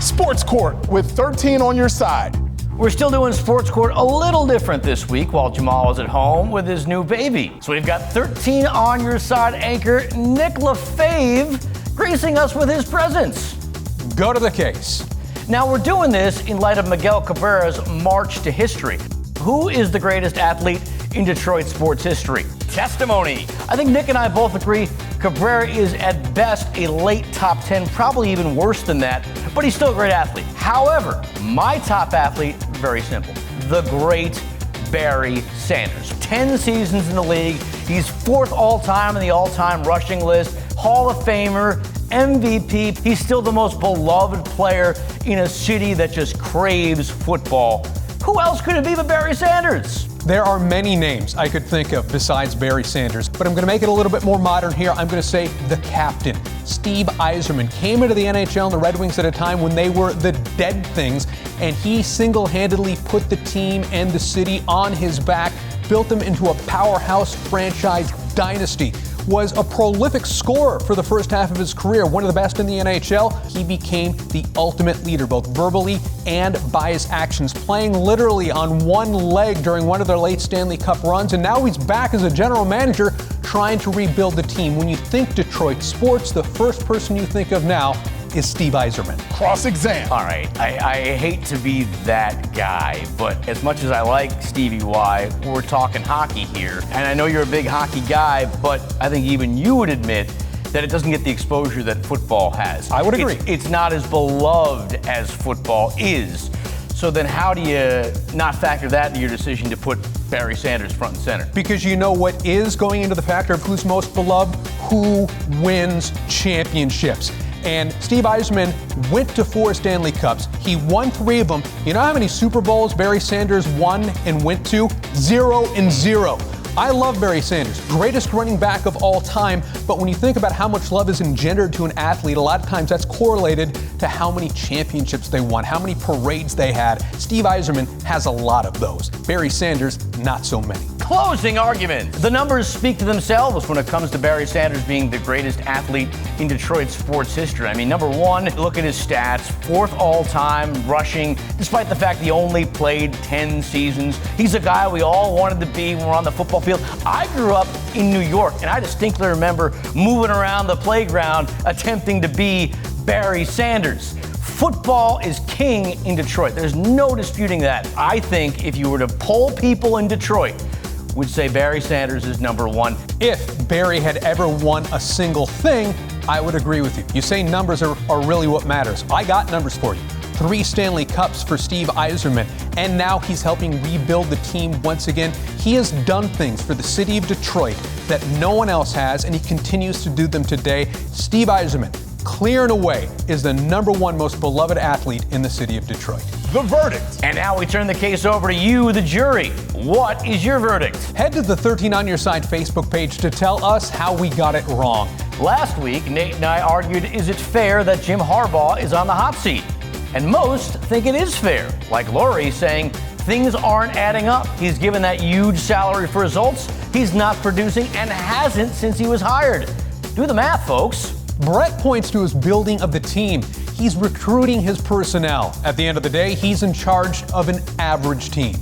Sports Court with 13 on your side. We're still doing Sports Court a little different this week while Jamal is at home with his new baby. So we've got 13 on your side anchor Nick Lafave gracing us with his presence. Go to the case. Now we're doing this in light of Miguel Cabrera's march to history. Who is the greatest athlete in Detroit sports history? Testimony. I think Nick and I both agree Cabrera is at best a late top 10, probably even worse than that, but he's still a great athlete. However, my top athlete, very simple, the great Barry Sanders. 10 seasons in the league. He's fourth all-time in the all-time rushing list, Hall of Famer, MVP. He's still the most beloved player in a city that just craves football. Who else could it be but Barry Sanders? There are many names I could think of besides Barry Sanders, but I'm going to make it a little bit more modern here. I'm going to say the captain. Steve Yzerman came into the NHL and the Red Wings at a time when they were the dead things, and he single-handedly put the team and the city on his back, built them into a powerhouse franchise dynasty. Was a prolific scorer for the first half of his career, one of the best in the NHL. He became the ultimate leader, both verbally and by his actions, playing literally on one leg during one of their late Stanley Cup runs, and now he's back as a general manager trying to rebuild the team. When you think Detroit sports, the first person you think of now is Steve Yzerman. Cross-exam. All right, I hate to be that guy, but as much as I like Stevie Y, we're talking hockey here. And I know you're a big hockey guy, but I think even you would admit that it doesn't get the exposure that football has. I would agree. It's not as beloved as football is. So then how do you not factor that into your decision to put Barry Sanders front and center? Because you know what is going into the factor of who's most beloved? Who wins championships? And Steve Yzerman went to 4 Stanley Cups. He won 3 of them. You know how many Super Bowls Barry Sanders won and went to? 0 and 0. I love Barry Sanders, greatest running back of all time, but when you think about how much love is engendered to an athlete, a lot of times that's correlated to how many championships they won, how many parades they had. Steve Yzerman has a lot of those. Barry Sanders, not so many. Closing argument. The numbers speak to themselves when it comes to Barry Sanders being the greatest athlete in Detroit sports history. I mean, number one, look at his stats. 4th all-time rushing, despite the fact he only played 10 seasons. He's a guy we all wanted to be when we're on the football field. I grew up in New York, and I distinctly remember moving around the playground attempting to be Barry Sanders. Football is king in Detroit. There's no disputing that. I think if you were to poll people in Detroit, would say Barry Sanders is number one. If Barry had ever won a single thing, I would agree with you. You say numbers are really what matters. I got numbers for you. 3 Stanley Cups for Steve Yzerman, and now he's helping rebuild the team once again. He has done things for the city of Detroit that no one else has, and he continues to do them today. Steve Yzerman, clear and away, is the number 1 most beloved athlete in the city of Detroit. The verdict. And now we turn the case over to you, the jury. What is your verdict? Head to the 13 on Your Side Facebook page to tell us how we got it wrong. Last week, Nate and I argued, is it fair that Jim Harbaugh is on the hot seat? And most think it is fair, like Lori saying things aren't adding up. He's given that huge salary for results. He's not producing and hasn't since he was hired. Do the math, folks. Brett points to his building of the team. He's recruiting his personnel. At the end of the day, he's in charge of an average team.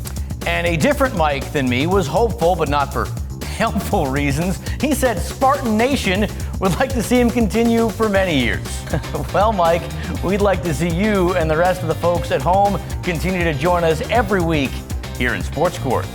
And a different Mike than me was hopeful, but not for helpful reasons. He said Spartan Nation would like to see him continue for many years. Well, Mike, we'd like to see you and the rest of the folks at home continue to join us every week here in Sports Court.